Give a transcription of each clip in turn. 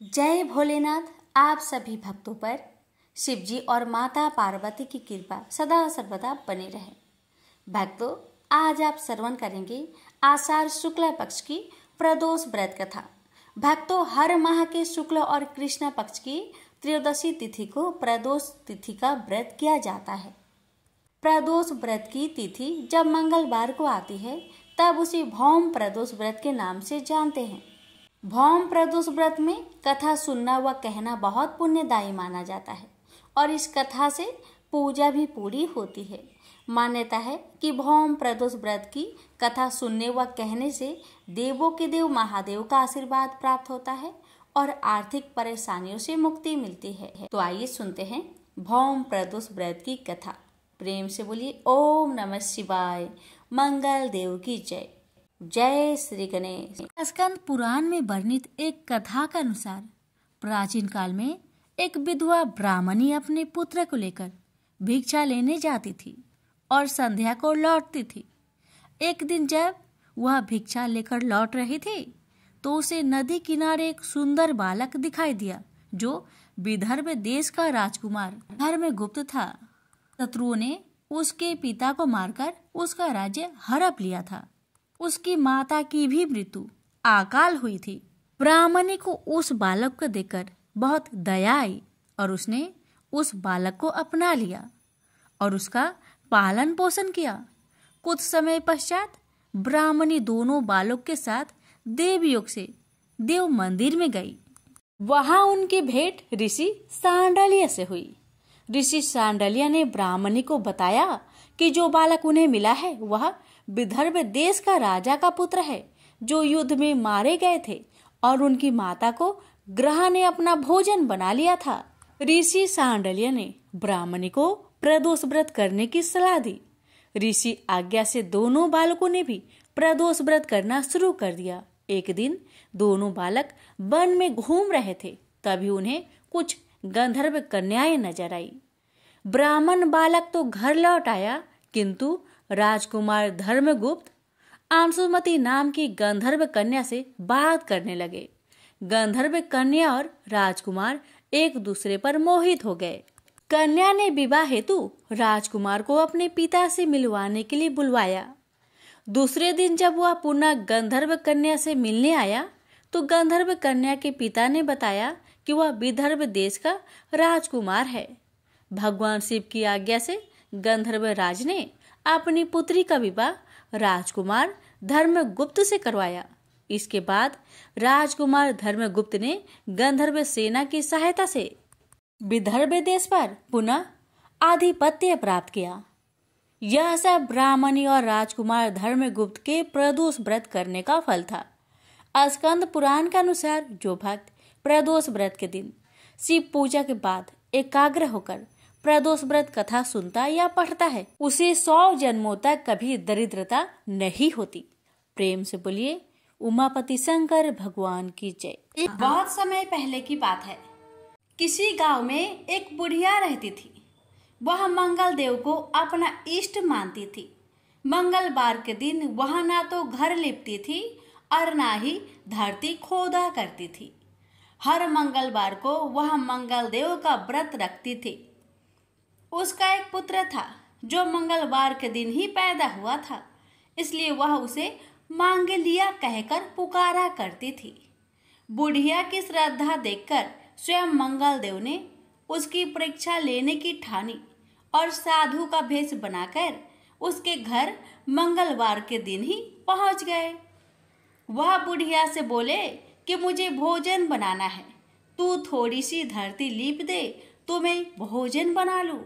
जय भोलेनाथ। आप सभी भक्तों पर शिवजी और माता पार्वती की कृपा सदा सर्वदा बनी रहे। भक्तों, आज आप श्रवण करेंगे आषाढ़ शुक्ल पक्ष की प्रदोष व्रत कथा। भक्तों, हर माह के शुक्ल और कृष्ण पक्ष की त्रयोदशी तिथि को प्रदोष तिथि का व्रत किया जाता है। प्रदोष व्रत की तिथि जब मंगलवार को आती है तब उसे भौम प्रदोष व्रत के नाम से जानते हैं। भौम प्रदोष व्रत में कथा सुनना व कहना बहुत पुण्यदायी माना जाता है और इस कथा से पूजा भी पूरी होती है। मान्यता है कि भौम प्रदोष व्रत की कथा सुनने व कहने से देवों के देव महादेव का आशीर्वाद प्राप्त होता है और आर्थिक परेशानियों से मुक्ति मिलती है। तो आइए सुनते हैं भौम प्रदोष व्रत की कथा। प्रेम से बोलिए ओम नमः शिवाय। मंगल देव की जय। जय श्री गणेश। स्कंद पुराण में वर्णित एक कथा के अनुसार प्राचीन काल में एक विधवा ब्राह्मणी अपने पुत्र को लेकर भिक्षा लेने जाती थी और संध्या को लौटती थी। एक दिन जब वह भिक्षा लेकर लौट रही थी तो उसे नदी किनारे एक सुंदर बालक दिखाई दिया जो विदर्भ देश का राजकुमार धर्मगुप्त था। शत्रुओं ने उसके पिता को मारकर उसका राज्य हड़प लिया था। उसकी माता की भी मृत्यु अकाल हुई थी। ब्राह्मणी को उस बालक को देखकर बहुत दया आई और उसने उस बालक को अपना लिया और उसका पालन पोषण किया। कुछ समय पश्चात ब्राह्मणी दोनों बालक के साथ देवयोग से देव मंदिर में गई। वहां उनकी भेंट ऋषि सांडल्य से हुई। ऋषि सांडल्य ने ब्राह्मणी को बताया कि जो बालक उन्हें मिला है वह विदर्भ देश का राजा का पुत्र है जो युद्ध में मारे गए थे और उनकी माता को ग्रह ने अपना भोजन बना लिया था। ऋषि सांडल्य ने ब्राह्मणी को प्रदोष व्रत करने की सलाह दी। ऋषि आज्ञा से दोनों बालकों ने भी प्रदोष व्रत करना शुरू कर दिया। एक दिन दोनों बालक वन में घूम रहे थे, तभी उन्हें कुछ गंधर्व कन्याएं नजर आई। ब्राह्मण बालक तो घर लौट आया, किंतु राजकुमार धर्मगुप्त अंशुमति नाम की गंधर्व कन्या से बात करने लगे। गंधर्व कन्या और राजकुमार एक दूसरे पर मोहित हो गए। कन्या ने विवाह हेतु राजकुमार को अपने पिता से मिलवाने के लिए बुलवाया। दूसरे दिन जब वह पुनः गंधर्व कन्या से मिलने आया तो गंधर्व कन्या के पिता ने बताया कि वह विदर्भ देश का राजकुमार है। भगवान शिव की आज्ञा से गंधर्व राज ने अपनी पुत्री का विवाह राजकुमार धर्मगुप्त से करवाया। इसके बाद राजकुमार धर्मगुप्त ने गंधर्व सेना की सहायता से विदर्भ देश पर पुनः आधिपत्य प्राप्त किया। यह सब ब्राह्मणी और राजकुमार धर्मगुप्त के प्रदोष व्रत करने का फल था। स्कंद पुराण के अनुसार जो भक्त प्रदोष व्रत के दिन शिव पूजा के बाद एकाग्र होकर प्रदोष व्रत कथा सुनता या पढ़ता है उसे 100 जन्मों तक कभी दरिद्रता नहीं होती। प्रेम से बोलिए उमापति शंकर भगवान की जय। एक बहुत समय पहले की बात है। किसी गांव में एक बुढ़िया रहती थी। वह मंगल देव को अपना इष्ट मानती थी। मंगलवार के दिन वह ना तो घर लिपती थी और ना ही धरती खोदा करती थी। हर मंगलवार को वह मंगल देव का व्रत रखती थी। उसका एक पुत्र था जो मंगलवार के दिन ही पैदा हुआ था, इसलिए वह उसे मांगलिया कहकर पुकारा करती थी। बुढ़िया की श्रद्धा देखकर स्वयं मंगल देव ने उसकी परीक्षा लेने की ठानी और साधु का भेष बनाकर उसके घर मंगलवार के दिन ही पहुंच गए। वह बुढ़िया से बोले कि मुझे भोजन बनाना है, तू थोड़ी सी धरती लीप दे तो मैं भोजन बना लूं।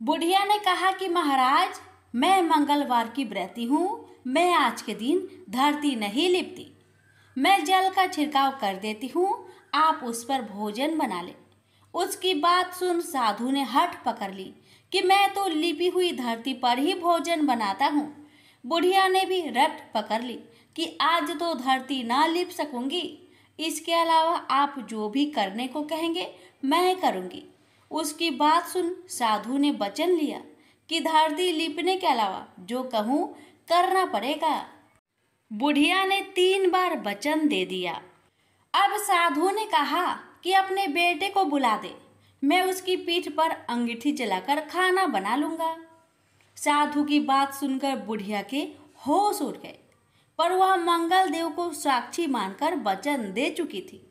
बुढ़िया ने कहा कि महाराज, मैं मंगलवार की व्रती हूँ, मैं आज के दिन धरती नहीं लिपती, मैं जल का छिड़काव कर देती हूँ, आप उस पर भोजन बना ले। उसकी बात सुन साधु ने हठ पकड़ ली कि मैं तो लिपी हुई धरती पर ही भोजन बनाता हूँ। बुढ़िया ने भी रट पकड़ ली कि आज तो धरती ना लिप सकूंगी, इसके अलावा आप जो भी करने को कहेंगे मैं करूंगी। उसकी बात सुन साधु ने वचन लिया कि धरती लिपने के अलावा जो कहूँ करना पड़ेगा। बुढ़िया ने 3 बार वचन दे दिया। अब साधु ने कहा कि अपने बेटे को बुला दे, मैं उसकी पीठ पर अंगीठी जलाकर खाना बना लूंगा। साधु की बात सुनकर बुढ़िया के होश उड़ गए, पर वह मंगल देव को साक्षी मानकर वचन दे चुकी थी।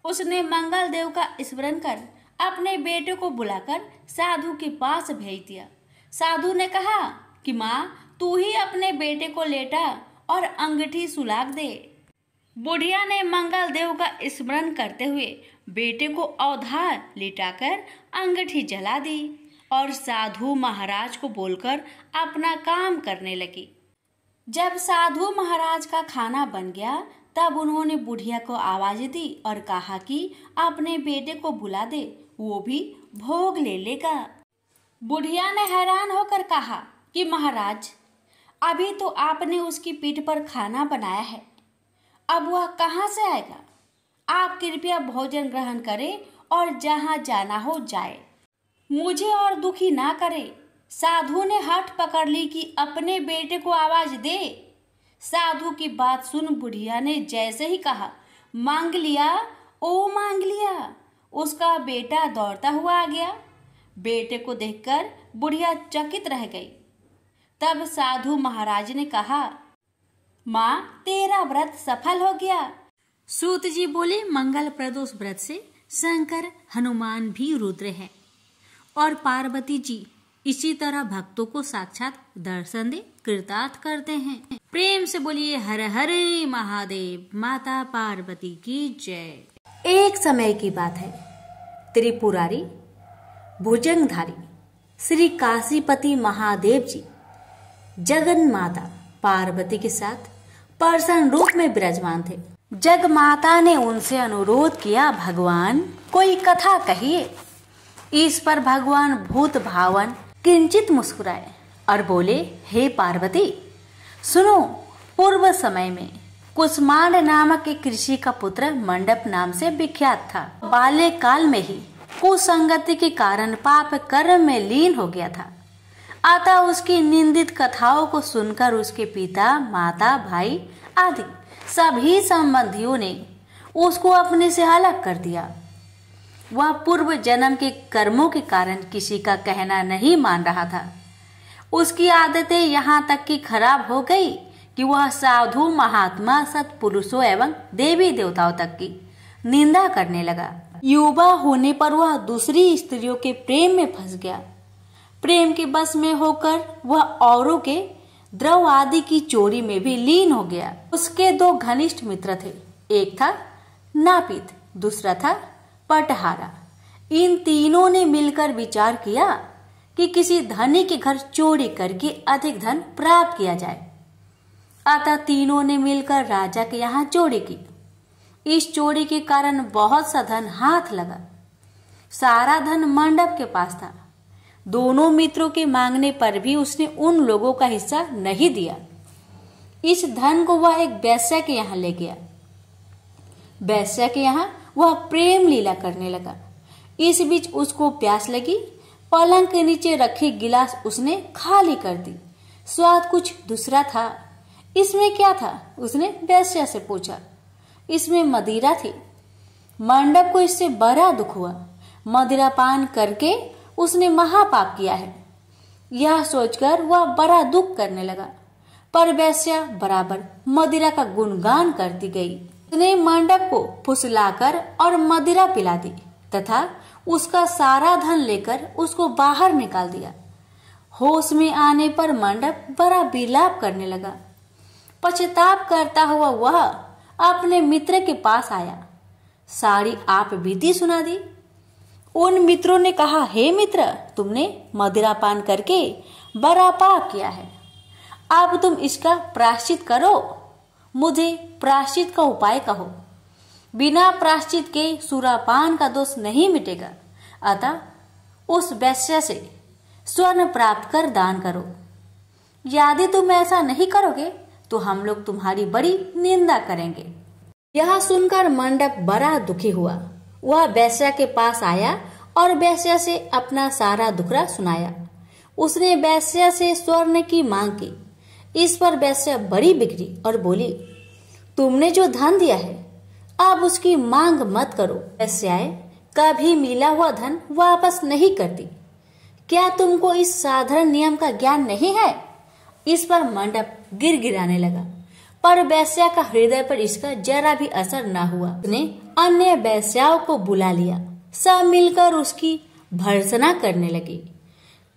उसने मंगल देव का स्मरण कर अपने बेटे को बुलाकर साधु के पास भेज दिया। साधु ने कहा कि माँ, तू ही अपने बेटे को लेटा और अंगीठी सुलाग दे। बुढ़िया ने मंगल देव का स्मरण करते हुए बेटे को अवधार लिटाकर अंगीठी जला दी और साधु महाराज को बोलकर अपना काम करने लगी। जब साधु महाराज का खाना बन गया तब उन्होंने बुढ़िया को आवाज दी और कहा कि अपने बेटे को बुला दे, वो भी भोग ले लेगा। बुढ़िया ने हैरान होकर कहा कि महाराज, अभी तो आपने उसकी पीठ पर खाना बनाया है, अब वह कहाँ से आएगा? आप कृपया भोजन ग्रहण करें और जहाँ जाना हो जाए, मुझे और दुखी ना करे। साधु ने हठ पकड़ ली कि अपने बेटे को आवाज दे। साधु की बात सुन बुढ़िया ने जैसे ही कहा, मांग लिया, ओ मांग लिया, उसका बेटा दौड़ता हुआ आ गया। बेटे को देखकर बुढ़िया चकित रह गई। तब साधु महाराज ने कहा, माँ, तेरा व्रत सफल हो गया। सूत जी बोले, मंगल प्रदोष व्रत से शंकर, हनुमान भी रुद्र हैं और पार्वती जी इसी तरह भक्तों को साक्षात दर्शन दे कृतार्थ करते हैं। प्रेम से बोलिए हर हर महादेव, माता पार्वती की जय। एक समय की बात है, त्रिपुरारी भुजंगधारी श्री काशीपति महादेव जी जगन माता पार्वती के साथ पर्सन रूप में विराजमान थे। जग माता ने उनसे अनुरोध किया, भगवान कोई कथा कहिए। इस पर भगवान भूत भावन किंचित मुस्कुराए और बोले, हे पार्वती सुनो, पूर्व समय में कुसमांड नामक एक ऋषि का पुत्र मंडप नाम से विख्यात था। बाल्य काल में ही कुसंगति के कारण पाप कर्म में लीन हो गया था। अतः उसकी निंदित कथाओं को सुनकर उसके पिता, माता, भाई आदि सभी संबंधियों ने उसको अपने से अलग कर दिया। वह पूर्व जन्म के कर्मों के कारण किसी का कहना नहीं मान रहा था। उसकी आदतें यहाँ तक कि खराब हो गई कि वह साधु, महात्मा, सत्पुरुषों एवं देवी देवताओं तक की निंदा करने लगा। युवा होने पर वह दूसरी स्त्रियों के प्रेम में फंस गया। प्रेम के बस में होकर वह औरों के द्रव आदि की चोरी में भी लीन हो गया। उसके दो घनिष्ठ मित्र थे, एक था नापित, दूसरा था पटहारा। इन तीनों ने मिलकर विचार किया कि किसी धनी के घर चोरी करके अधिक धन प्राप्त किया जाए। अतः तीनों ने मिलकर राजा के यहाँ चोरी की। इस चोरी के कारण बहुत सा धन हाथ लगा। सारा धन मंडप के पास था। दोनों मित्रों के मांगने पर भी उसने उन लोगों का हिस्सा नहीं दिया। इस धन को वह एक वैश्या के यहाँ ले गया। वैश्या के यहाँ वह प्रेम लीला करने लगा। इस बीच उसको प्यास लगी। पलंग के नीचे रखी गिलास उसने खाली कर दी। स्वाद कुछ दूसरा था। इसमें क्या था? उसने वैश्या से पूछा। इसमें मदिरा थी। मंडप को इससे बड़ा दुख हुआ। मदिरा पान करके उसने महापाप किया है, यह सोचकर वह बड़ा दुख करने लगा। पर वैश्या बराबर मदिरा का गुणगान करती गई। उसने मंडप को फुसलाकर और मदिरा पिला दी तथा उसका सारा धन लेकर उसको बाहर निकाल दिया। होश में आने पर मंडप बड़ा विलाप करने लगा। पश्चाताप करता हुआ वह अपने मित्र के पास आया। सारी आप विधि सुना दी। उन मित्रों ने कहा, हे मित्र, तुमने मदिरा पान करके बड़ा पाप किया है। अब तुम इसका प्रायश्चित करो। मुझे प्रायश्चित का उपाय कहो। बिना प्रायश्चित के सुरापान का दोष नहीं मिटेगा। अतः उस वैश्य से स्वर्ण प्राप्त कर दान करो। यदि तुम ऐसा नहीं करोगे तो हम लोग तुम्हारी बड़ी निंदा करेंगे। यह सुनकर मंडप बड़ा दुखी हुआ। वह वैश्या के पास आया और वैश्या से अपना सारा दुखड़ा सुनाया। उसने वैश्या से स्वर्ण की मांग की। इस पर वैश्या बड़ी बिगड़ी और बोली, तुमने जो धन दिया है अब उसकी मांग मत करो। वेश्याएं कभी मिला हुआ धन वापस नहीं करती। क्या तुमको इस साधारण नियम का ज्ञान नहीं है? इस पर मंडप गिड़गिड़ाने लगा, पर वेश्या का हृदय पर इसका जरा भी असर न हुआ। उसने अन्य वेश्याओं को बुला लिया। सब मिलकर उसकी भर्त्सना करने लगी।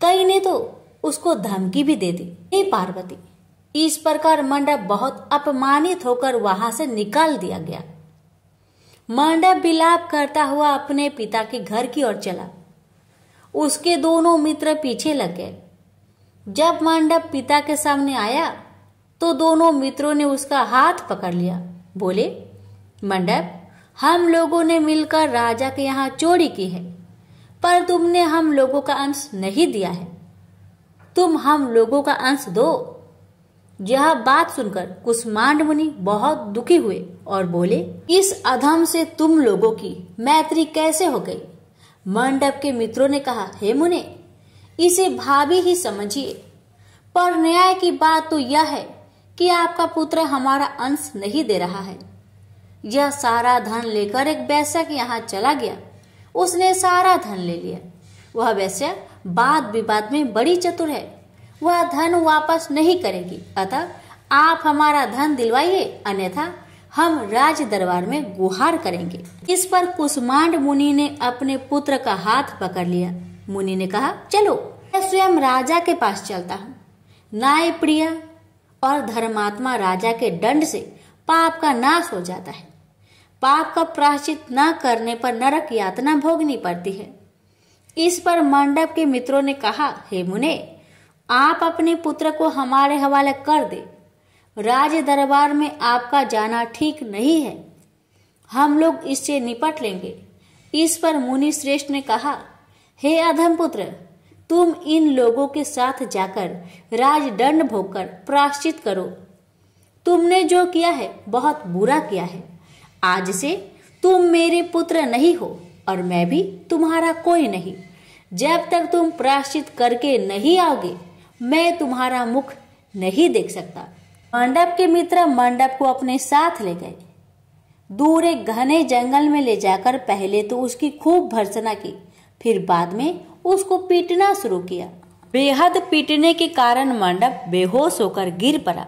कई ने तो उसको धमकी भी दे दी। हे पार्वती, इस प्रकार मंडप बहुत अपमानित होकर वहां से निकाल दिया गया। मंडप विलाप करता हुआ अपने पिता के घर की ओर चला। उसके दोनों मित्र पीछे लग गए। जब मंडप पिता के सामने आया तो दोनों मित्रों ने उसका हाथ पकड़ लिया। बोले, मंडप, हम लोगों ने मिलकर राजा के यहाँ चोरी की है, पर तुमने हम लोगों का अंश नहीं दिया है। तुम हम लोगों का अंश दो। यह बात सुनकर कुष्मांड मुनि बहुत दुखी हुए और बोले, इस अधम से तुम लोगों की मैत्री कैसे हो गई? मंडप के मित्रों ने कहा, हे मुने, इसे भाभी ही समझिए, पर न्याय की बात तो यह है कि आपका पुत्र हमारा अंश नहीं दे रहा है। यह सारा धन लेकर एक वेश्या के यहाँ चला गया। उसने सारा धन ले लिया। वह वेश्या वाद विवाद में बड़ी चतुर है। वह धन वापस नहीं करेगी। अतः आप हमारा धन दिलवाइए, अन्यथा हम राज दरबार में गुहार करेंगे। इस पर कुष्मांड मुनि ने अपने पुत्र का हाथ पकड़ लिया। मुनि ने कहा, चलो मैं स्वयं राजा के पास चलता हूँ। न्याय प्रिय और धर्मात्मा राजा के दंड से पाप का नाश हो जाता है। पाप का प्रायश्चित न करने पर नरक यातना भोगनी पड़ती है। इस पर मंडप के मित्रों ने कहा, हे मुने, आप अपने पुत्र को हमारे हवाले कर दे। राज दरबार में आपका जाना ठीक नहीं है। हम लोग इससे निपट लेंगे। इस पर मुनि श्रेष्ठ ने कहा, हे अधम पुत्र, तुम इन लोगों के साथ जाकर राजदंड भोगकर प्रायश्चित करो। तुमने जो किया है बहुत बुरा किया है। आज से तुम मेरे पुत्र नहीं हो और मैं भी तुम्हारा कोई नहीं। जब तक तुम प्रायश्चित करके नहीं आओगे, मैं तुम्हारा मुख नहीं देख सकता। मंडप के मित्र मंडप को अपने साथ ले गए। दूर एक घने जंगल में ले जाकर पहले तो उसकी खूब भर्त्सना की, फिर बाद में उसको पीटना शुरू किया। बेहद पीटने के कारण मंडप बेहोश होकर गिर पड़ा।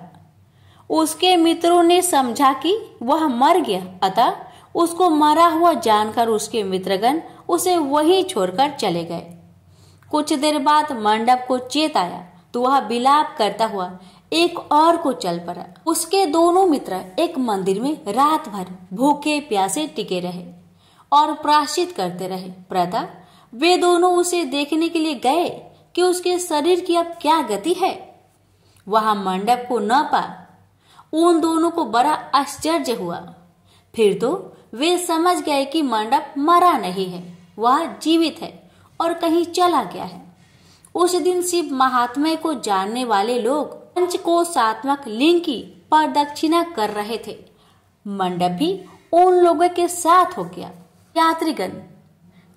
उसके मित्रों ने समझा कि वह मर गया, अतः उसको मरा हुआ जानकर उसके मित्रगण उसे वहीं छोड़कर चले गए। कुछ देर बाद मंडप को चेत आया तो वह विलाप करता हुआ एक और को चल पड़ा। उसके दोनों मित्र एक मंदिर में रात भर भूखे प्यासे टिके रहे और प्रायश्चित करते रहे। प्रातः वे दोनों उसे देखने के लिए गए कि उसके शरीर की अब क्या गति है। वहां मंडप को न पा उन दोनों को बड़ा आश्चर्य हुआ। फिर तो वे समझ गए कि मंडप मरा नहीं है, वह जीवित है और कहीं चला गया है। उस दिन शिव महात्म्य को जानने वाले लोग पंचकोशात्मक लिंग की प्रदक्षिणा कर रहे थे। मंडप भी उन लोगों के साथ हो गया। यात्रीगण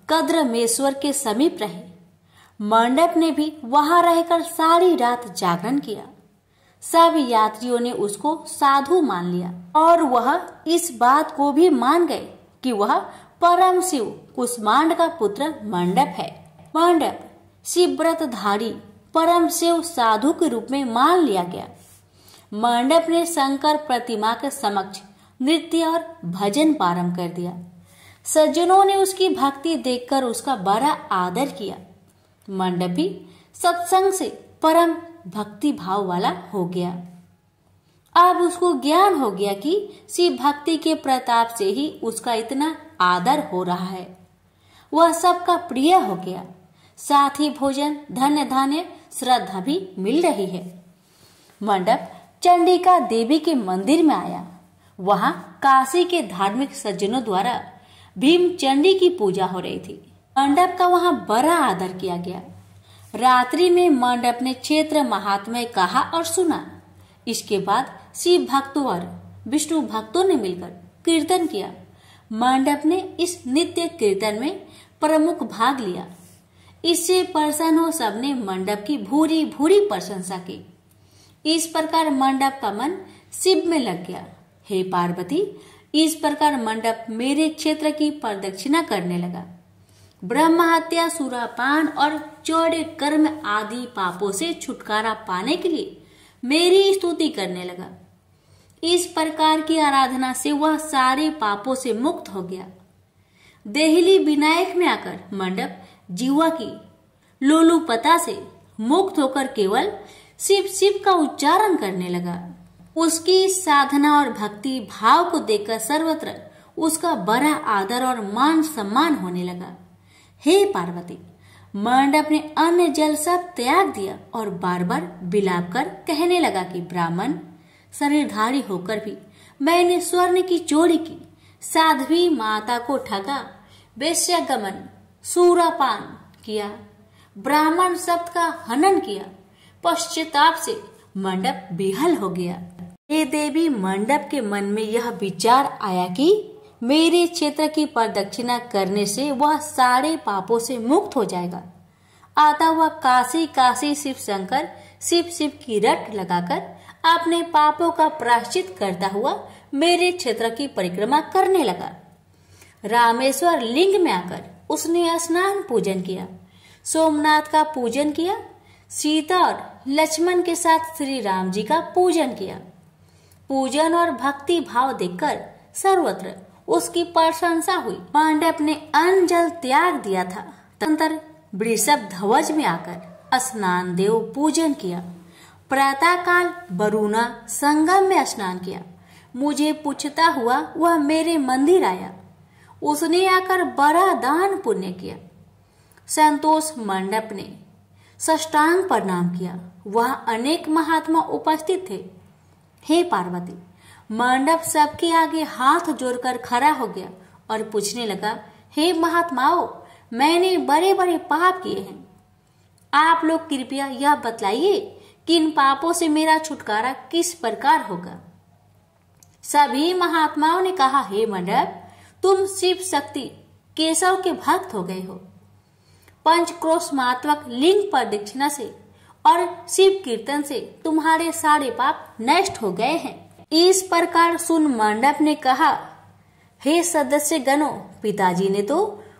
कद्रमेश्वर के समीप रहे। मंडप ने भी वहां रहकर सारी रात जागरण किया। सब यात्रियों ने उसको साधु मान लिया और वह इस बात को भी मान गए कि वह परम शिव कुष्मांड का पुत्र मंडप है। मंडप शिवव्रतधारी परम शिव साधु के रूप में मान लिया गया। मंडप ने शंकर प्रतिमा के समक्ष नृत्य और भजन प्रारंभ कर दिया। सज्जनों ने उसकी भक्ति देखकर उसका बड़ा आदर किया। मंडप भी सत्संग से परम भक्ति भाव वाला हो गया। अब उसको ज्ञान हो गया कि शिव भक्ति के प्रताप से ही उसका इतना आदर हो रहा है। वह सबका प्रिय हो गया। साथ ही भोजन, धन्य धान्य, श्रद्धा भी मिल रही है। मंडप चंडिका देवी के मंदिर में आया। वहां काशी के धार्मिक सज्जनों द्वारा भीम चंडी की पूजा हो रही थी। मंडप का वहां बड़ा आदर किया गया। रात्रि में मंडप ने क्षेत्र महात्म्य कहा और सुना। इसके बाद शिव भक्तों और विष्णु भक्तों ने मिलकर कीर्तन किया। मंडप ने इस नित्य कीर्तन में प्रमुख भाग लिया। इससे प्रसन्न हो सबने मंडप की भूरी भूरी प्रशंसा की। इस प्रकार मंडप का मन शिव में लग गया। हे पार्वती, इस प्रकार मंडप मेरे क्षेत्र की प्रदक्षिणा करने लगा। ब्रह्म हत्या, सुरापान और चौड़े कर्म आदि पापों से छुटकारा पाने के लिए मेरी स्तुति करने लगा। इस प्रकार की आराधना से वह सारे पापों से मुक्त हो गया। देहली विनायक में आकर मंडप जीवा की लोलुपता से मुक्त होकर केवल शिव शिव का उच्चारण करने लगा। उसकी साधना और भक्ति भाव को देखकर सर्वत्र उसका बड़ा आदर और मान सम्मान होने लगा। हे पार्वती, मंडप ने अन्न जल सब त्याग दिया और बार बार बिलाप कर कहने लगा कि ब्राह्मण शरीरधारी होकर भी मैंने स्वर्ण की चोरी की, साध्वी माता को ठगा, वेश्यागमन, सूरापान किया, ब्राह्मण शब्द का हनन किया। पश्चाताप से मंडप बेहाल हो गया। हे देवी, मंडप के मन में यह विचार आया कि मेरे क्षेत्र की प्रदक्षिणा करने से वह सारे पापों से मुक्त हो जाएगा। अतः वह काशी काशी शिव शंकर शिव शिव की रट लगाकर अपने पापों का प्रायश्चित करता हुआ मेरे क्षेत्र की परिक्रमा करने लगा। रामेश्वर लिंग में आकर उसने स्नान पूजन किया, सोमनाथ का पूजन किया, सीता और लक्ष्मण के साथ श्री राम जी का पूजन किया। पूजन और भक्ति भाव देखकर सर्वत्र उसकी प्रशंसा हुई। मंडप ने अन्न जल त्याग दिया था। तदनंतर वृषभ ध्वज में आकर स्नान देव पूजन किया। प्रातः काल वरुणा संगम में स्नान किया। मुझे पूछता हुआ वह मेरे मंदिर आया। उसने आकर बड़ा दान पुण्य किया। संतोष मंडप ने साष्टांग प्रणाम किया। वह अनेक महात्मा उपस्थित थे। हे पार्वती, मंडप सबके आगे हाथ जोड़कर खड़ा हो गया और पूछने लगा, हे महात्माओं, मैंने बड़े बड़े पाप किए हैं। आप लोग कृपया यह बतलाइए कि इन पापों से मेरा छुटकारा किस प्रकार होगा। सभी महात्माओं ने कहा, हे मंडप, तुम शिव शक्ति केशव के भक्त हो गए हो। पंचक्रोशमात्मक लिंग प्रदक्षिणा से और शिव कीर्तन से तुम्हारे सारे पाप नष्ट हो गए हैं। इस प्रकार सुन मंडप ने कहा, हे सदस्य गणों, पिताजी ने तो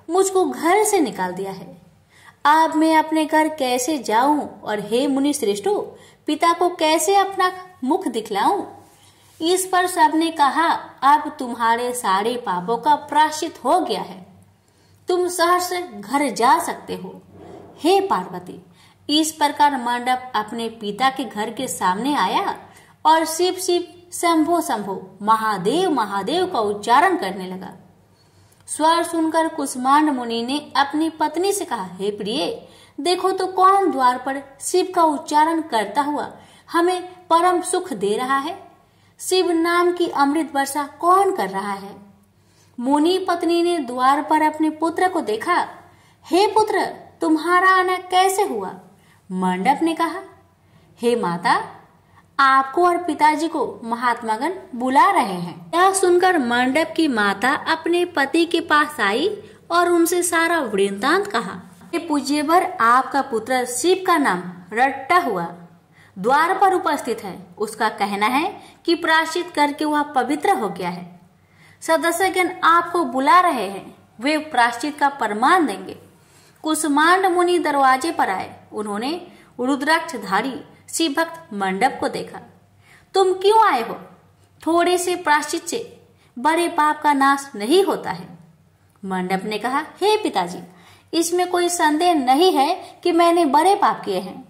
मुझको घर से निकाल दिया है। अब मैं अपने घर कैसे जाऊं और हे मुनि श्रेष्ठों, पिता को कैसे अपना मुख दिखलाऊं। इस पर सबने कहा, अब तुम्हारे सारे पापों का प्रायश्चित हो गया है, तुम सहर्ष घर जा सकते हो। हे पार्वती, इस प्रकार मंडप अपने पिता के घर के सामने आया और शिव शिव शंभो शंभो महादेव महादेव का उच्चारण करने लगा। स्वर सुनकर कुष्मांड मुनि ने अपनी पत्नी से कहा, हे प्रिय, देखो तो कौन द्वार पर शिव का उच्चारण करता हुआ हमें परम सुख दे रहा है। शिव नाम की अमृत वर्षा कौन कर रहा है। मुनि पत्नी ने द्वार पर अपने पुत्र को देखा। हे पुत्र, तुम्हारा आना कैसे हुआ। मंडप ने कहा, हे माता, आपको और पिताजी को महात्मागण बुला रहे हैं। यह सुनकर मंडप की माता अपने पति के पास आई और उनसे सारा वृत्तांत कहा। हे पूज्यवर, आपका पुत्र शिव का नाम रट्टा हुआ द्वार पर उपस्थित है। उसका कहना है कि प्रायश्चित करके वह पवित्र हो गया है। सदस्यगण आपको बुला रहे हैं, वे प्रायश्चित का प्रमाण देंगे। कुष्मांड मुनि दरवाजे पर आए। उन्होंने रुद्राक्षधारी शिव भक्त मंडप को देखा। तुम क्यों आए हो। थोड़े से प्रायश्चित से बड़े पाप का नाश नहीं होता है। मंडप ने कहा, हे पिताजी, इसमें कोई संदेह नहीं है कि मैंने बड़े पाप किए हैं।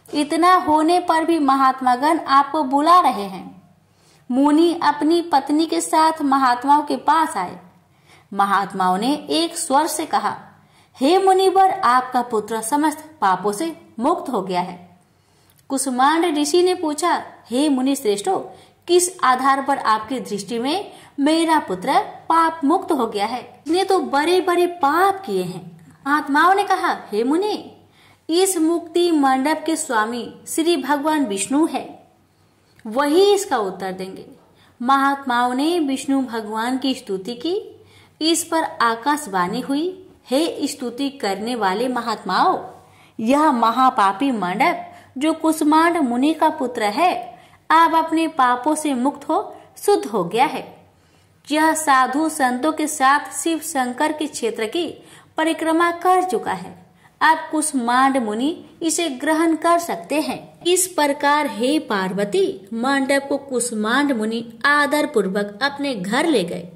इतना होने पर भी महात्मागण आपको बुला रहे हैं। मुनि अपनी पत्नी के साथ महात्माओं के पास आए। महात्माओं ने एक स्वर से कहा, हे मुनिवर, आपका पुत्र समस्त पापों से मुक्त हो गया है। कुष्मांड ऋषि ने पूछा, हे मुनि श्रेष्ठों, किस आधार पर आपकी दृष्टि में मेरा पुत्र पाप मुक्त हो गया है। इसने तो बड़े बड़े पाप किए हैं। महात्माओं ने कहा, हे मुनि, इस मुक्ति मंडप के स्वामी श्री भगवान विष्णु है, वही इसका उत्तर देंगे। महात्माओं ने विष्णु भगवान की स्तुति की। इस पर आकाशवाणी हुई, हे स्तुति करने वाले महात्माओं, यह महापापी मंडप जो कुष्मांड मुनि का पुत्र है, अब अपने पापों से मुक्त हो शुद्ध हो गया है। यह साधु संतों के साथ शिव शंकर के क्षेत्र की परिक्रमा कर चुका है। अब कुसुमांड मुनि इसे ग्रहण कर सकते हैं। इस प्रकार हे पार्वती, मंडप को कुसुमांड मुनि आदर पूर्वक अपने घर ले गए।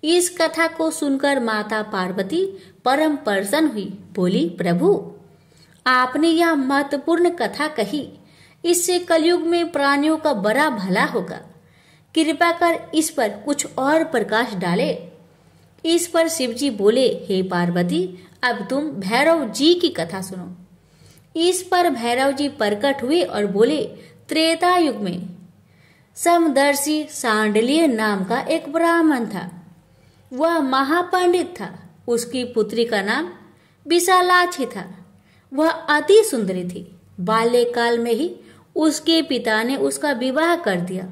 इस कथा को सुनकर माता पार्वती परम प्रसन्न हुई। बोली, प्रभु, आपने यह महत्वपूर्ण कथा कही, इससे कलयुग में प्राणियों का बड़ा भला होगा। कृपा कर इस पर कुछ और प्रकाश डाले। इस पर शिवजी बोले, हे पार्वती, अब तुम भैरव जी की कथा सुनो। इस पर भैरव जी प्रकट हुए और बोले, त्रेता युग में समदर्शी सांडलिय नाम का एक ब्राह्मण था। वह महापंडित था। उसकी पुत्री का नाम विशालाक्षी था। वह अति सुंदरी थी। बाल्यकाल में ही उसके पिता ने उसका विवाह कर दिया।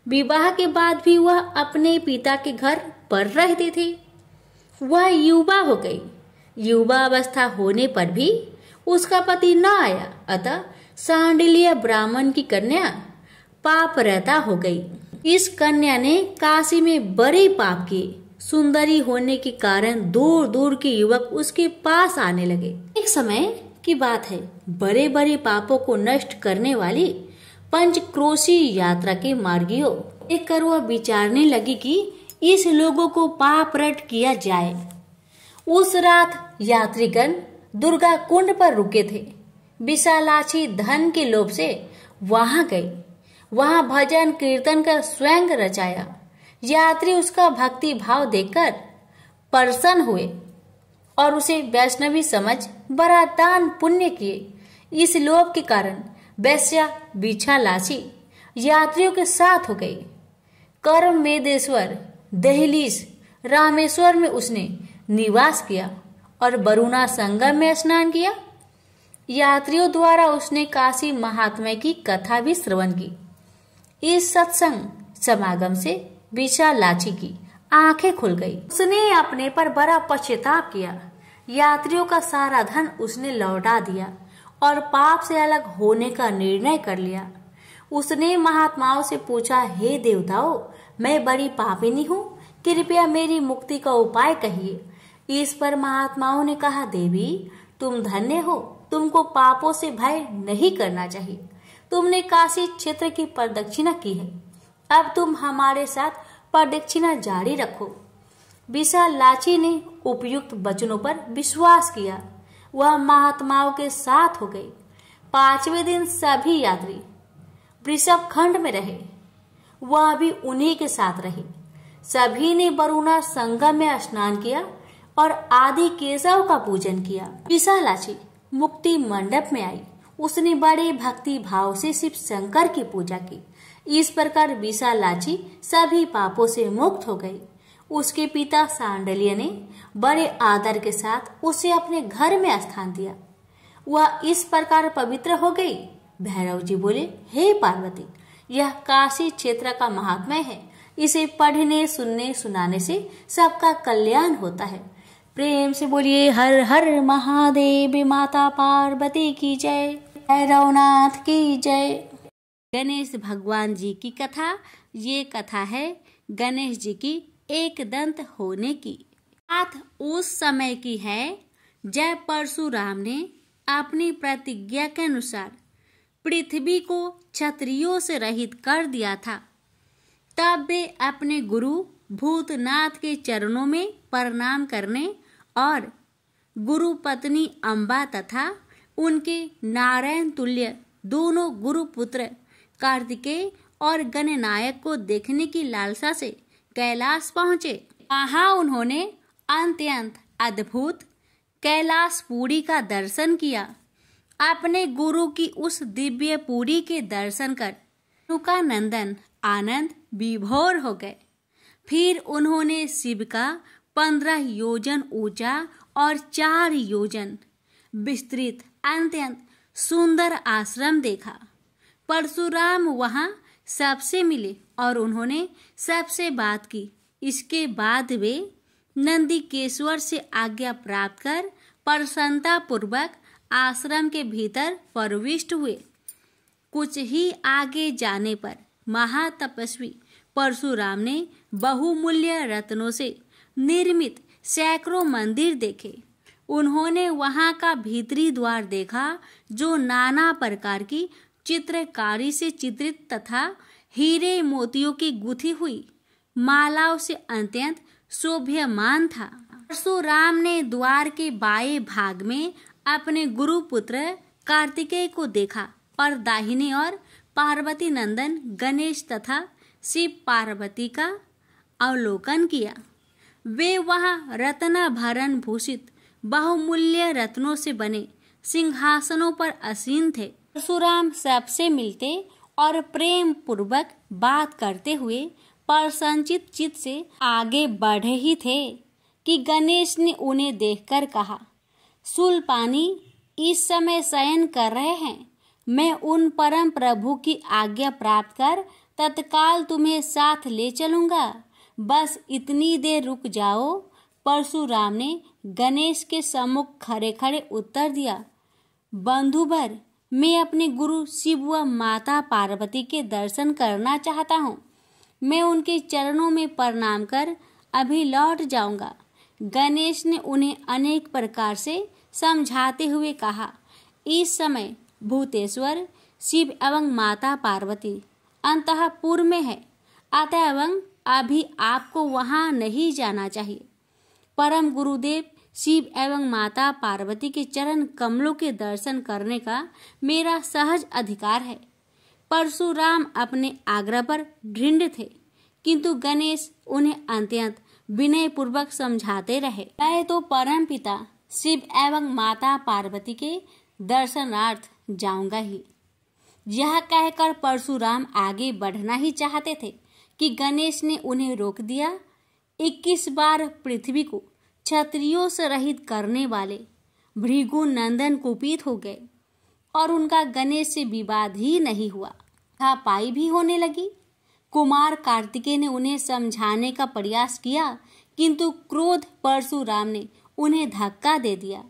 विवाह के बाद भी वह अपने पिता के घर पर रहती थी। वह युवा हो गई। युवा अवस्था होने पर भी उसका पति न आया, अतः सांडिल्य ब्राह्मण की कन्या पाप रहता हो गई। इस कन्या ने काशी में बड़े पाप किए। सुंदरी होने के कारण दूर दूर के युवक उसके पास आने लगे। एक समय की बात है, बड़े बड़े पापों को नष्ट करने वाली पंचक्रोशी यात्रा के मार्गियों देखकर वह विचारने लगी कि इस लोगों को पाप रट किया जाए। उस रात यात्रीगण दुर्गा कुंड पर रुके थे। विशालाक्षी धन के लोभ से वहां गई। वहां भजन कीर्तन कर स्वयं रचाया। यात्री उसका भक्ति भाव देखकर प्रसन्न हुए और उसे वैष्णवी समझ बड़ा दान पुण्य किए। इस लोभ के कारण वैश्या विशालाक्षी यात्रियों के साथ हो गई। कर्म मेदेश्वर दहलीज रामेश्वर में उसने निवास किया और वरुणा संगम में स्नान किया। यात्रियों द्वारा उसने काशी महात्म्य की कथा भी श्रवण की। इस सत्संग समागम से विशालाक्षी की आंखें खुल गई। उसने अपने पर बड़ा पश्चाताप किया। यात्रियों का सारा धन उसने लौटा दिया और पाप से अलग होने का निर्णय कर लिया। उसने महात्माओं से पूछा, हे देवताओं, मैं बड़ी पापिनी हूँ, कृपया मेरी मुक्ति का उपाय कहिए। इस पर महात्माओं ने कहा, देवी, तुम धन्य हो, तुमको पापों से भय नहीं करना चाहिए। तुमने काशी क्षेत्र की प्रदक्षिणा की है, अब तुम हमारे साथ प्रदक्षिणा जारी रखो। विशालाक्षी ने उपयुक्त वचनों पर विश्वास किया। वह महात्माओं के साथ हो गई। 5वें दिन सभी यात्री वृषभ खंड में रहे। वह भी उन्हीं के साथ रहे। सभी ने वरुणा संगम में स्नान किया और आदि केशव का पूजन किया। विशालाक्षी मुक्ति मंडप में आई। उसने बड़े भक्ति भाव से शिव शंकर की पूजा की। इस प्रकार विशालाक्षी सभी पापों से मुक्त हो गई। उसके पिता सांडल्य ने बड़े आदर के साथ उसे अपने घर में स्थान दिया। वह इस प्रकार पवित्र हो गई। भैरव जी बोले, हे पार्वती, यह काशी क्षेत्र का महात्म्य है। इसे पढ़ने सुनने सुनाने से सबका कल्याण होता है। प्रेम से बोलिए हर हर महादेव। माता पार्वती की जय। भैरवनाथ की जय। गणेश भगवान जी की कथा। ये कथा है गणेश जी की एक दंत होने की। बात उस समय की है जब परशुराम ने अपनी प्रतिज्ञा के अनुसार पृथ्वी को क्षत्रियों से रहित कर दिया था। तब वे अपने गुरु भूतनाथ के चरणों में प्रणाम करने और गुरु पत्नी अम्बा तथा उनके नारायण तुल्य दोनों गुरु पुत्र कार्तिकेय और गणनायक को देखने की लालसा से कैलाश पहुंचे। वहां उन्होंने अत्यंत अद्भुत कैलाशपुरी का दर्शन किया। अपने गुरु की उस दिव्य पुरी के दर्शन कर उनका नंदन आनंद विभोर हो गए। फिर उन्होंने शिव का 15 योजन ऊंचा और 4 योजन विस्तृत अत्यंत सुंदर आश्रम देखा। परशुराम वहां सबसे मिले और उन्होंने सबसे बात की। इसके बाद वे नंदीकेश्वर से आज्ञा प्राप्त कर प्रसन्नता पूर्वक आश्रम के भीतर प्रविष्ट हुए। कुछ ही आगे जाने पर महातपस्वी परशुराम ने बहुमूल्य रत्नों से निर्मित सैकड़ों मंदिर देखे। उन्होंने वहां का भीतरी द्वार देखा जो नाना प्रकार की चित्रकारी से चित्रित तथा हीरे मोतियों की गुथी हुई मालाओं से अत्यंत शोभ्यमान था। परशुराम ने द्वार के बाएं भाग में अपने गुरु पुत्र कार्तिकेय को देखा और दाहिने ओर पार्वती नंदन गणेश तथा शिव पार्वती का अवलोकन किया। वे वहां रत्नाभरण भूषित बहुमूल्य रत्नों से बने सिंहासनों पर आसीन थे। परशुराम सबसे मिलते और प्रेम पूर्वक बात करते हुए प्रसन्नचित चित्त से आगे बढ़े ही थे कि गणेश ने उन्हें देखकर कहा, शूलपाणी इस समय शयन कर रहे हैं। मैं उन परम प्रभु की आज्ञा प्राप्त कर तत्काल तुम्हें साथ ले चलूंगा। बस इतनी देर रुक जाओ। परशुराम ने गणेश के सम्मुख खड़े खड़े उत्तर दिया, बंधुवर, मैं अपने गुरु शिव व माता पार्वती के दर्शन करना चाहता हूँ। मैं उनके चरणों में प्रणाम कर अभी लौट जाऊंगा। गणेश ने उन्हें अनेक प्रकार से समझाते हुए कहा, इस समय भूतेश्वर शिव एवं माता पार्वती अंतःपुर में है, अतएव अभी आपको वहां नहीं जाना चाहिए। परम गुरुदेव शिव एवं माता पार्वती के चरण कमलों के दर्शन करने का मेरा सहज अधिकार है। परशुराम अपने आग्रह पर दृढ़ थे, किंतु गणेश उन्हें अत्यंत विनय पूर्वक समझाते रहे। मैं तो परम पिता शिव एवं माता पार्वती के दर्शनार्थ जाऊंगा ही। यह कहकर परशुराम आगे बढ़ना ही चाहते थे कि गणेश ने उन्हें रोक दिया। 21 बार पृथ्वी को क्षत्रियों से रहित करने वाले भृगु नंदन कुपित हो गए और उनका गणेश से विवाद ही नहीं हुआ, हाथापाई भी होने लगी। कुमार कार्तिकेय ने उन्हें समझाने का प्रयास किया, किंतु क्रोध परशुराम ने उन्हें धक्का दे दिया,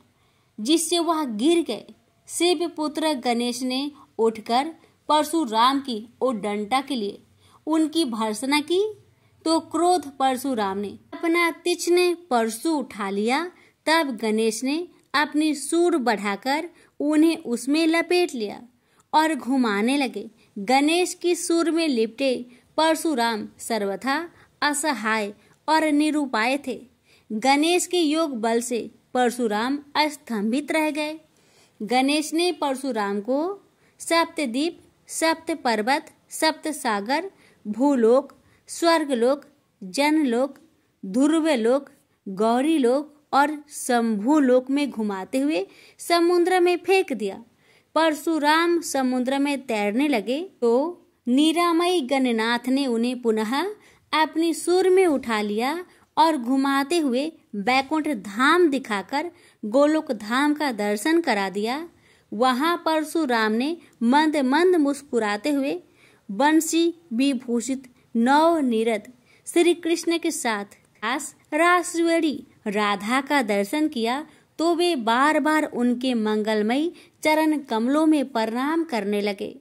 जिससे वह गिर गए। शिव पुत्र गणेश ने उठकर परशुराम की ओर डंडा के लिए उनकी भर्त्सना की, तो क्रोध परशुराम ने अपना तीक्ष्ण परशु उठा लिया। तब गणेश ने अपनी सूंड बढ़ाकर उन्हें उसमें लपेट लिया और घुमाने लगे। गणेश की सूंड में लिपटे परशुराम सर्वथा असहाय और निरुपाय थे। गणेश के योग बल से परशुराम अस्तंभित रह गए। गणेश ने परशुराम को सप्तद्वीप, सप्त पर्वत, सप्त सागर, भूलोक, स्वर्गलोक, जनलोक, ध्रुवलोक, गौरीलोक और शंभुलोक में घुमाते हुए समुद्र में फेंक दिया। परशुराम समुद्र में तैरने लगे तो निरामयी गणनाथ ने उन्हें पुनः अपनी सूंड में उठा लिया और घुमाते हुए बैकुंठ धाम दिखाकर गोलोक धाम का दर्शन करा दिया। वहां परशुराम ने मंद मंद मुस्कुराते हुए बंसी विभूषित नव निरत श्री कृष्ण के साथ रासवेणी राधा का दर्शन किया, तो वे बार बार उनके मंगलमयी चरण कमलों में प्रणाम करने लगे।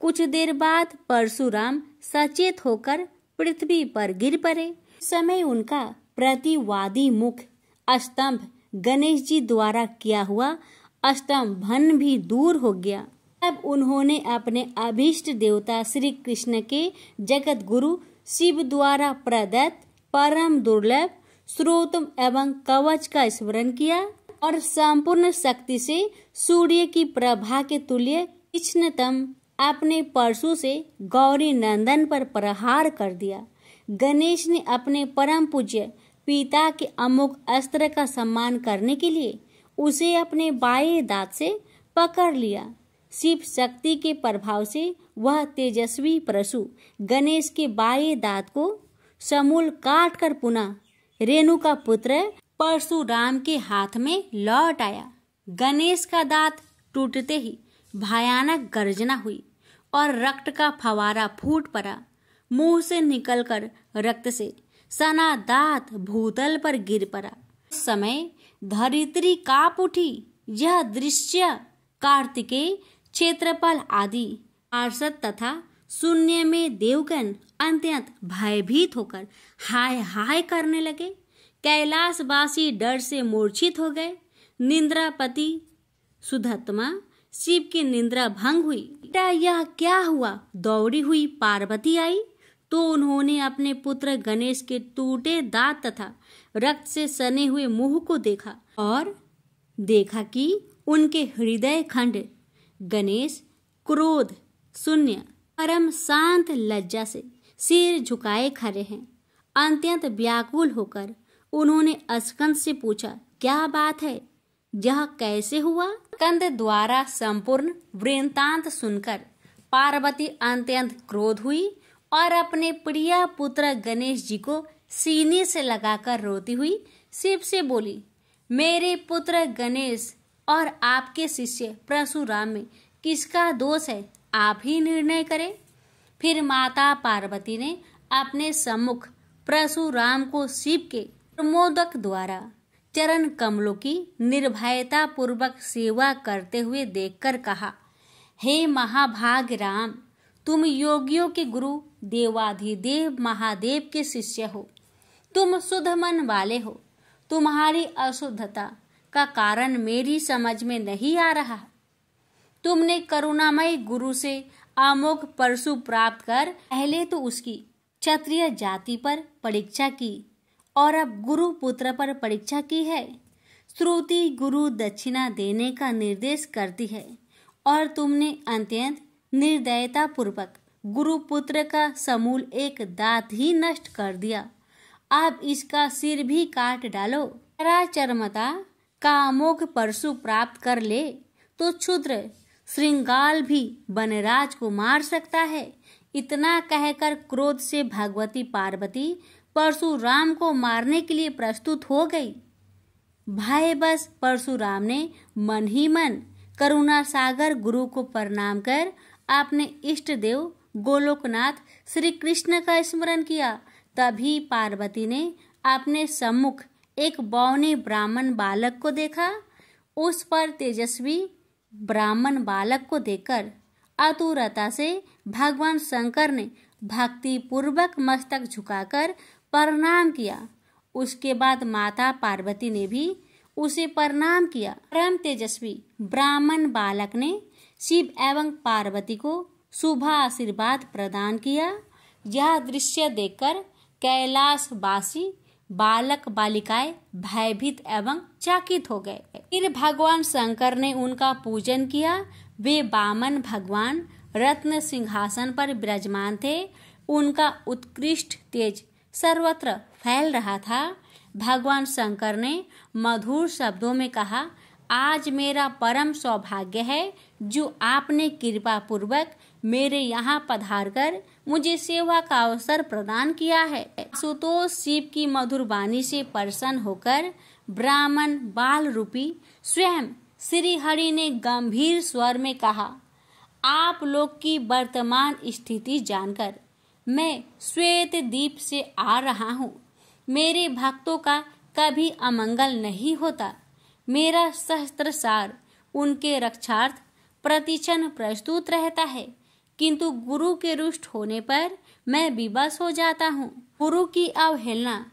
कुछ देर बाद परशुराम सचेत होकर पृथ्वी पर गिर पड़े। समय उनका प्रतिवादी मुख स्तंभ गणेश जी द्वारा किया हुआ स्तंभन भी दूर हो गया। तब उन्होंने अपने अभीष्ट देवता श्री कृष्ण के जगत गुरु शिव द्वारा प्रदत्त परम दुर्लभ स्रोत एवं कवच का स्मरण किया और संपूर्ण शक्ति से सूर्य की प्रभा के तुल्य तीक्ष्णतम अपने परशु से गौरी नंदन पर प्रहार कर दिया। गणेश ने अपने परम पूज्य पिता के अमोघ अस्त्र का सम्मान करने के लिए उसे अपने बाएं दांत से पकड़ लिया। शिव शक्ति के प्रभाव से वह तेजस्वी परशु गणेश के बाएं दांत को समूल काट कर पुनः रेणु का पुत्र परशुराम के हाथ में लौट आया। गणेश का दांत टूटते ही भयानक गर्जना हुई और रक्त का फवारा फूट पड़ा। मुंह से निकलकर रक्त से सना दांत भूतल पर गिर पड़ा। उस समय धरित्री कांप उठी। यह दृश्य कार्तिकेय, क्षेत्रपाल आदि पार्षद तथा शून्य में देवगण अत्यंत भयभीत होकर हाय हाय करने लगे। कैलाशवासी डर से मूर्छित हो गए। निंद्रापति सुधत्मा शिव की निंद्रा भंग हुई। बेटा यह क्या हुआ? दौड़ी हुई पार्वती आई तो उन्होंने अपने पुत्र गणेश के टूटे दांत तथा रक्त से सने हुए मुंह को देखा और देखा कि उनके हृदय खंड गणेश क्रोध शून्य परम शांत लज्जा से सिर झुकाए खड़े हैं। अत्यंत व्याकुल होकर उन्होंने स्कंद से पूछा, क्या बात है, यह कैसे हुआ? स्कंद द्वारा संपूर्ण वृत्तांत सुनकर पार्वती अत्यंत क्रोध हुई और अपने प्रिय पुत्र गणेश जी को सीने से लगाकर रोती हुई शिव से बोली, मेरे पुत्र गणेश और आपके शिष्य परशुराम में किसका दोष है, आप ही निर्णय करें। फिर माता पार्वती ने अपने सम्मुख परशुराम को शिव के प्रमोदक द्वारा चरण कमलों की निर्भयता पूर्वक सेवा करते हुए देखकर कहा, हे महाभाग राम, तुम योगियों के गुरु देवाधिदेव महादेव के शिष्य हो। तुम शुद्ध मन वाले हो। तुम्हारी अशुद्धता का कारण मेरी समझ में नहीं आ रहा। तुमने करुणामय गुरु से अमोघ परशु प्राप्त कर पहले तो उसकी क्षत्रिय जाति पर परीक्षा की और अब गुरु पुत्र पर परीक्षा की है। श्रुति गुरु दक्षिणा देने का निर्देश करती है और तुमने अत्यंत निर्दयता पूर्वक गुरु पुत्र का समूल एक दांत ही नष्ट कर दिया। अब इसका सिर भी काट डालो। चरमता का अमोघ परशु प्राप्त कर ले तो क्षुद्र श्रृंगाल भी वनराज को मार सकता है। इतना कहकर क्रोध से भगवती पार्वती परशुराम को मारने के लिए प्रस्तुत हो गई। भयवश परशुराम ने मन ही मन करुणा सागर गुरु को प्रणाम कर अपने इष्ट देव गोलोकनाथ श्री कृष्ण का स्मरण किया। तभी पार्वती ने अपने सम्मुख एक बौने ब्राह्मण बालक को देखा। उस पर तेजस्वी ब्राह्मण बालक को देखकर आतुरता से भगवान शंकर ने भक्ति पूर्वक मस्तक झुकाकर प्रणाम किया। उसके बाद माता पार्वती ने भी उसे प्रणाम किया। परम तेजस्वी ब्राह्मण बालक ने शिव एवं पार्वती को शुभ आशीर्वाद प्रदान किया। यह दृश्य देखकर कैलाशवासी बालक बालिकाएं भयभीत एवं चकित हो गए। फिर भगवान शंकर ने उनका पूजन किया। वे वामन भगवान रत्न सिंहासन पर विराजमान थे। उनका उत्कृष्ट तेज सर्वत्र फैल रहा था। भगवान शंकर ने मधुर शब्दों में कहा, आज मेरा परम सौभाग्य है जो आपने कृपा पूर्वक मेरे यहाँ पधारकर मुझे सेवा का अवसर प्रदान किया है। सुतोष शिव की मधुर वाणी से प्रसन्न होकर ब्राह्मण बाल रूपी स्वयं श्री हरि ने गंभीर स्वर में कहा, आप लोग की वर्तमान स्थिति जानकर मैं श्वेत द्वीप से आ रहा हूँ। मेरे भक्तों का कभी अमंगल नहीं होता। मेरा सहस्त्र सार उनके रक्षार्थ प्रतिक्षण प्रस्तुत रहता है, किंतु गुरु के रुष्ट होने पर मैं विवश हो जाता हूँ। गुरु की अवहेलना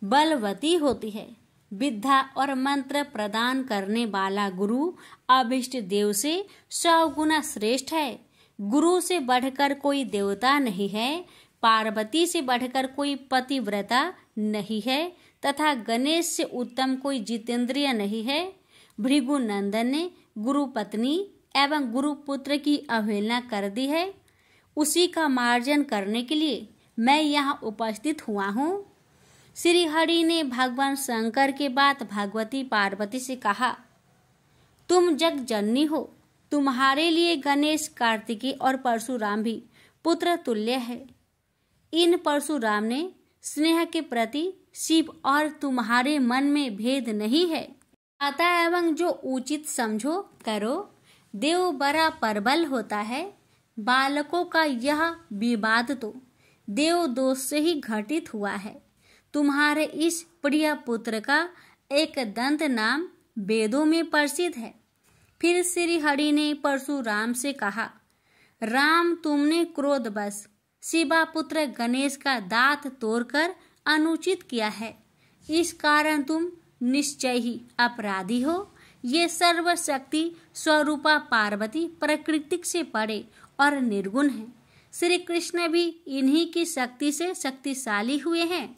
बलवती होती है। विद्या और मंत्र प्रदान करने वाला गुरु अभिष्ट देव से 100 गुना श्रेष्ठ है। गुरु से बढ़कर कोई देवता नहीं है, पार्वती से बढ़कर कोई पतिव्रता नहीं है तथा गणेश से उत्तम कोई जितेंद्रिय नहीं है। भृगु नंदन ने गुरु पत्नी एवं गुरु पुत्र की अवहेलना कर दी है। उसी का मार्जन करने के लिए मैं यहाँ उपस्थित हुआ हूँ। श्री हरि ने भगवान शंकर के बाद भगवती पार्वती से कहा, तुम जग जननी हो। तुम्हारे लिए गणेश, कार्तिकेय और परशुराम भी पुत्र तुल्य है। इन परशुराम ने स्नेह के प्रति शिव और तुम्हारे मन में भेद नहीं है। आता एवं जो उचित समझो करो। देव बड़ा प्रबल होता है। बालकों का यह विवाद तो देव दोष से ही घटित हुआ है। तुम्हारे इस प्रिय पुत्र का एक दंत नाम वेदों में प्रसिद्ध है। फिर श्री हरि ने परशुराम से कहा, राम तुमने क्रोधवश शिवा पुत्र गणेश का दांत तोड़कर अनुचित किया है, इस कारण तुम निश्चय ही अपराधी हो। ये सर्वशक्ति स्वरूपा पार्वती प्रकृति से परे और निर्गुण है। श्री कृष्ण भी इन्हीं की शक्ति से शक्तिशाली हुए हैं।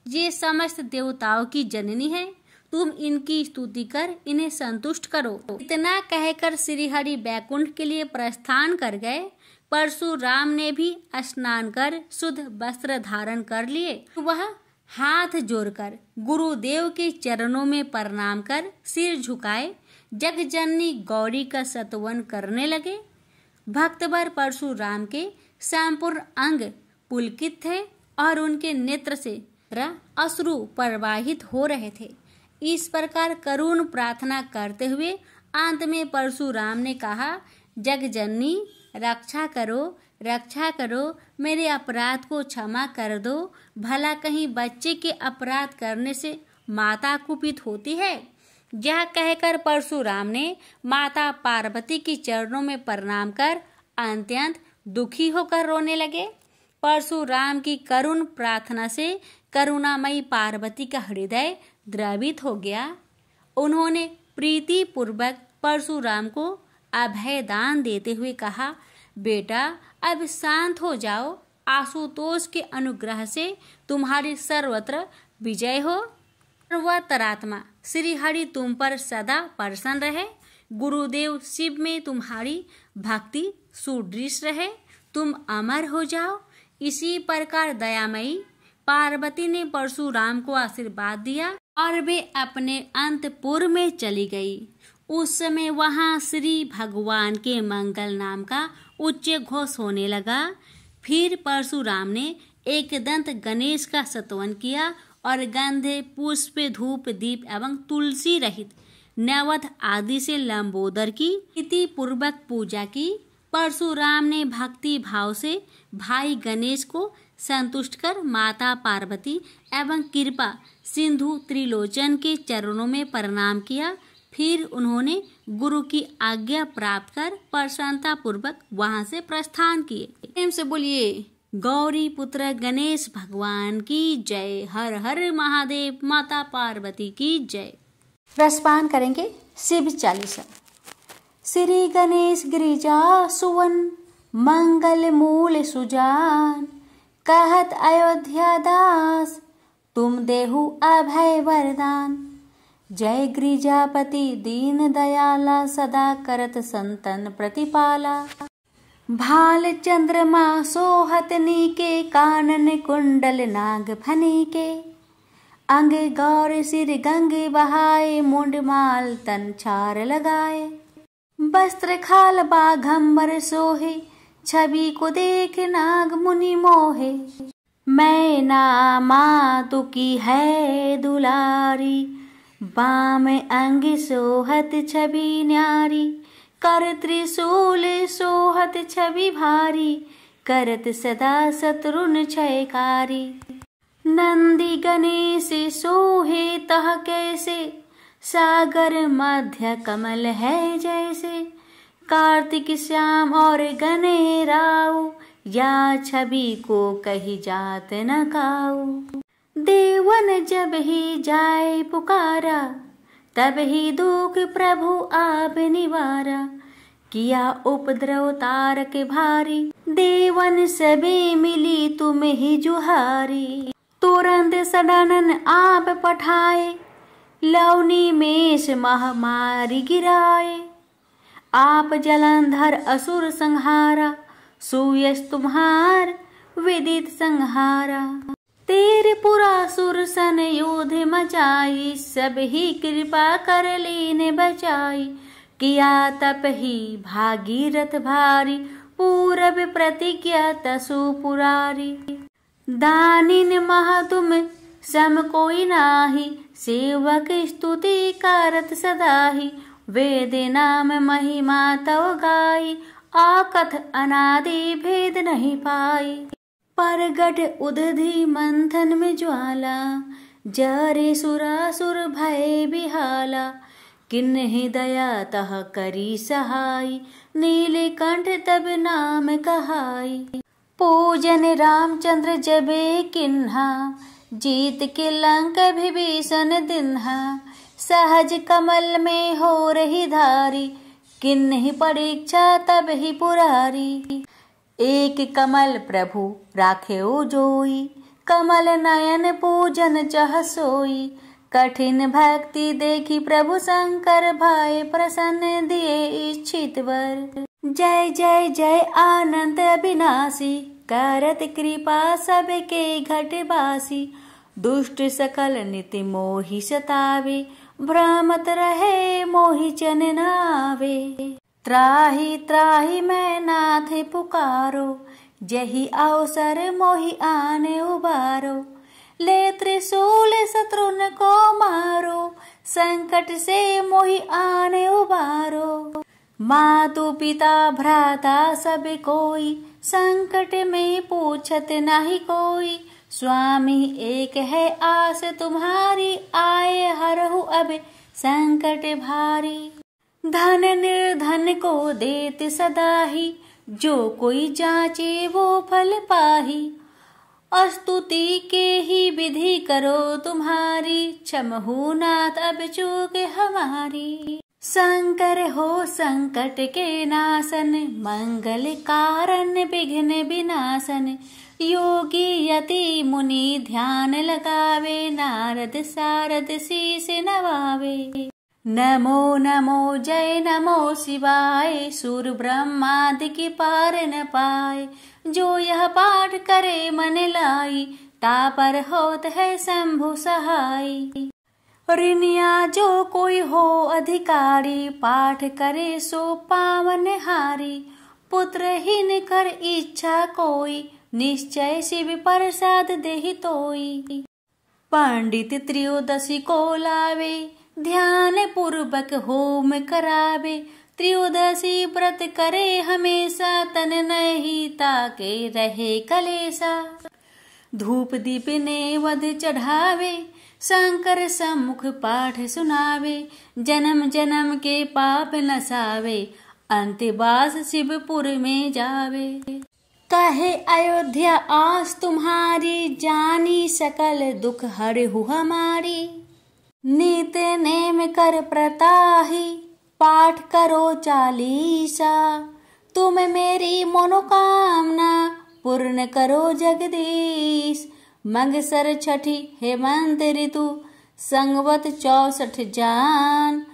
ये समस्त देवताओं की जननी है। तुम इनकी स्तुति कर इन्हें संतुष्ट करो। इतना कहकर श्री हरि बैकुंठ के लिए प्रस्थान कर गए। परशुराम ने भी स्नान कर शुद्ध वस्त्र धारण कर लिए। वह हाथ जोड़कर गुरुदेव के चरणों में प्रणाम कर सिर झुकाए जगजननी गौरी का स्तवन करने लगे। भक्तवर परशुराम के संपूर्ण अंग पुलकित थे और उनके नेत्र से अश्रु प्रवाहित हो रहे थे। इस प्रकार करुण प्रार्थना करते हुए अंत में परशुराम ने कहा, जगजननी रक्षा करो, मेरे अपराध को क्षमा कर दो। भला कहीं बच्चे के अपराध करने से माता कुपित होती है। यह कहकर परशुराम ने माता पार्वती की चरणों में प्रणाम कर अत्यंत दुखी होकर रोने लगे। परशुराम की करुण प्रार्थना से करुणामयी पार्वती का हृदय द्रवित हो गया। उन्होंने प्रीति पूर्वक परशुराम को अभय दान देते हुए कहा, बेटा अब शांत हो जाओ। आशुतोष के अनुग्रह से तुम्हारी सर्वत्र विजय हो। सर्वतरात्मा श्री हरि तुम पर सदा प्रसन्न रहे। गुरुदेव शिव में तुम्हारी भक्ति सुदृढ़ रहे। तुम अमर हो जाओ। इसी प्रकार दयामयी पार्वती ने परशुराम को आशीर्वाद दिया और वे अपने अंतपुर में चली गई। उस समय वहां श्री भगवान के मंगल नाम का उच्च घोष होने लगा। फिर परशुराम ने एक दंत गणेश का स्तवन किया और गंधे, पुष्प, धूप, दीप एवं तुलसी रहित नैवेद्य आदि से लंबोदर की प्रीति पूर्वक पूजा की। परशुराम ने भक्ति भाव से भाई गणेश को संतुष्ट कर माता पार्वती एवं कृपा सिंधु त्रिलोचन के चरणों में प्रणाम किया। फिर उन्होंने गुरु की आज्ञा प्राप्त कर प्रसन्नता पूर्वक वहां से प्रस्थान किए। प्रेम से बोलिए गौरी पुत्र गणेश भगवान की जय। हर हर महादेव। माता पार्वती की जय। रसपान करेंगे शिव चालीसा। श्री गणेश गिरिजा सुवन मंगल मूल सुजान, कहत अयोध्या दास तुम देहु अभय वरदान। जय गिरिजापति दीन दयाला, सदा करत संतन प्रतिपाला। भाल चंद्रमा सोहत नीके, कानन कुंडल नाग फनी के। अंग गौर सिर गंगे बहाए, मुंड माल तन छार लगाए। वस्त्र खाल बाघंबर सोहे, छवि को देख नाग मुनि मोहे। मैना मातु की है दुलारी, बाम अंग सोहत छवि न्यारी। कर त्रिशूल सोहत छवि भारी, करत सदा शत्रुन क्षयकारी। नंदी गणेश सोहे तह कैसे, सागर मध्य कमल है जैसे। कार्तिक श्याम और गणे राऊ, या छवि को कही जात न काऊ। देवन जब ही जाए पुकारा, तब ही दुख प्रभु आप निवारा। किया उपद्रव तारक भारी, देवन सभी मिली तुम ही जुहारी। तुरंत सडानन आप पठाए, लवनी मेष महामारी गिराए। आप जलंधर असुर संहारा, सुयश तुम्हार विदित संहारा। तेरे पुरा सुर सन युद्ध मचाई, सब ही कृपा कर लीने बचाई। किया तप ही भागीरथ भारी, पूरब प्रतिज्ञा तसु पुरारी। दानिन महा तुम सम कोई नाही, सेवक स्तुति करत सदाही। वेद नाम महिमा तव गाई, आकथ अनादि भेद नहीं पाई। परगट उदधि मंथन में ज्वाला, जरे सुरासुर भय बिहाला। किन्हि दया तह करी सहाय, नीलकंठ तब नाम कहाई। पूजन रामचंद्र जबे किन्हा, जीत के लंक विभीषण दिन्हा। सहज कमल में हो रही धारी, किन्ही परीक्षा तब ही पुरारी। एक कमल प्रभु राखे ओ जोई, कमल नयन पूजन चह सोई। कठिन भक्ति देखी प्रभु शंकर, भाए प्रसन्न दिए इच्छित वर। जय जय जय आनंद अविनाशी, करत कृपा सबके घटवासी। दुष्ट सकल निति मोहि सतावे, भ्रमत रहे मोहि चन नावे। त्राहि त्राहि मैं नाथ पुकारो, जहि अवसर मोहि आने उबारो। ले त्रिशूल शत्रुन को मारो, संकट से मोहि आने उबारो। मातु पिता भ्राता सब कोई, संकट में पूछत नहीं कोई। स्वामी एक है आस तुम्हारी, आए हरहु अब संकट भारी। धन निर्धन को देत सदाही, जो कोई जाचे वो फल पाही। स्तुति के ही विधि करो तुम्हारी, क्षमहु नाथ अब चूक हमारी। शंकर हो संकट के नाशन, मंगल कारण विघ्न विनाशन। योगी यति मुनि ध्यान लगावे, नारद सारद शीस नवावे। नमो नमो जय नमो शिवाय, सुर ब्रह्मादि की पार न पाए। जो यह पाठ करे मन लाई, तापर होत है शंभु सहाय। ऋणिया जो कोई हो अधिकारी, पाठ करे सो पावन हारी। पुत्रहीन कर इच्छा कोई, निश्चय शिव प्रसाद देहि तोई। पंडित त्रयोदशी को लावे, ध्यान पूर्वक होम करावे। त्रयोदशी व्रत करे हमेशा, तन नहीं ताके रहे कलेसा। धूप दीप नेवध चढ़ावे, शंकर सम्मुख पाठ सुनावे। जन्म जन्म के पाप नसावे, अंतवास शिवपुर में जावे। कहे अयोध्या आस तुम्हारी, जानी सकल दुख हरहु हमारी। नित नेम कर प्रताही, पाठ करो चालीसा। तुम मेरी मनोकामना, पूर्ण करो जगदीश। मंगसर छठी हेमंत ऋतु, संगवत 64 जान।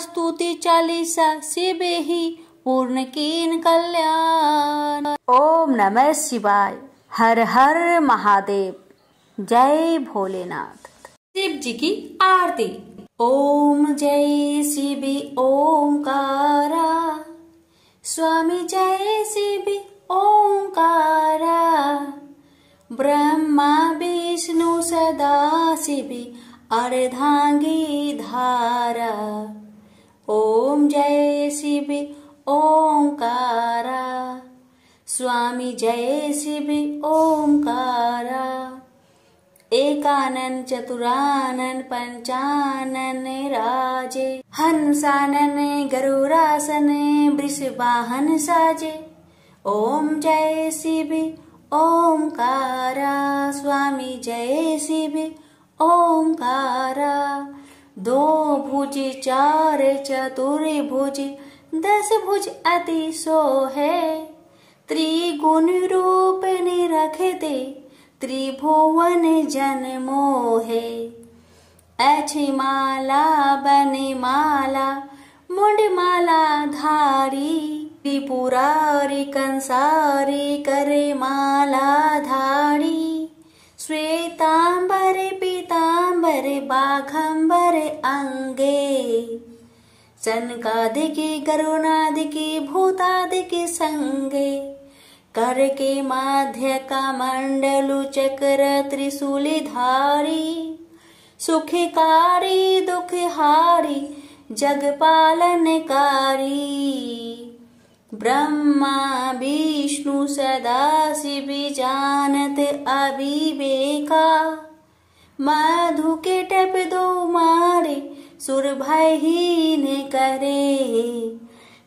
स्तुति चालीसा शिव ही, पूर्ण कीन कल्याण। ओम नमः शिवाय। हर हर महादेव। जय भोलेनाथ। शिव जी की आरती। ओम जय शिव ओंकारा, स्वामी जय शिव ओंकारा। ब्रह्मा विष्णु सदा शिव, अर्धांगी धारा। ओम जय शिव ओंकारा, स्वामी जय शिव ओंकारा। एकानन चतुरानन पंचानन राजे, हंसानन गरुड़ासन वृषवाहन साजे। ओम जय शिव ओंकारा, स्वामी जय शिव ओंकारा। दो भुज चार चतुर्भुज, 10 भुज अति सोहे। त्रिगुण रूप निरखते, त्रिभुवन जन मोहे। अच्छी माला बने माला, मुंड माला धारी। त्रिपुरारी कंसारी, करे माला धारी। श्वेतांबर पीतांबर, बाघंबर अंगे। सनकादिकी गरुणादिकी, भूतादिकी संगे। कर के माध्य का मंडलु, चक्र त्रिशूली धारी। सुखकारी दुखहारी, जगपालनकारी। ब्रह्मा विष्णु सदा शिव, जानत अविवेका। मधु के टप दो मारे, सुर भय ही न करे।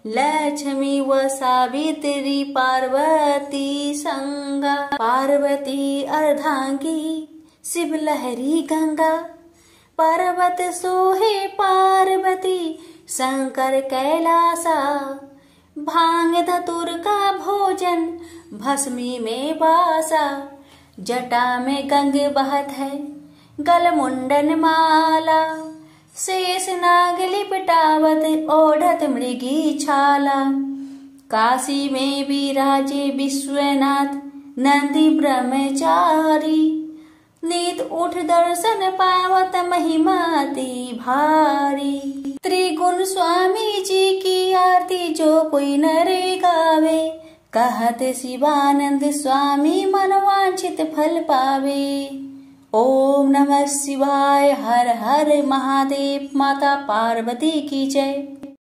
लक्ष्मी व सावित्री पार्वती संगा। पार्वती अर्धांगी शिव लहरी गंगा। पर्वत सोहे पार्वती शंकर कैलासा। भांग धतुर का भोजन भस्मी में बासा। जटा में गंग बहत है गल मुंडन माला। शेष नाग लिपटावत ओढ़त मृगी छाला। काशी में विराजे विश्वनाथ नंदी ब्रह्मचारी। नीत उठ दर्शन पावत महिमाति भारी। त्रिगुण स्वामी जी की आरती जो कोई नरे गावे। कहत शिवानंद स्वामी मनवांछित फल पावे। ओम नमः शिवाय। हर हर महादेव। माता पार्वती की जय।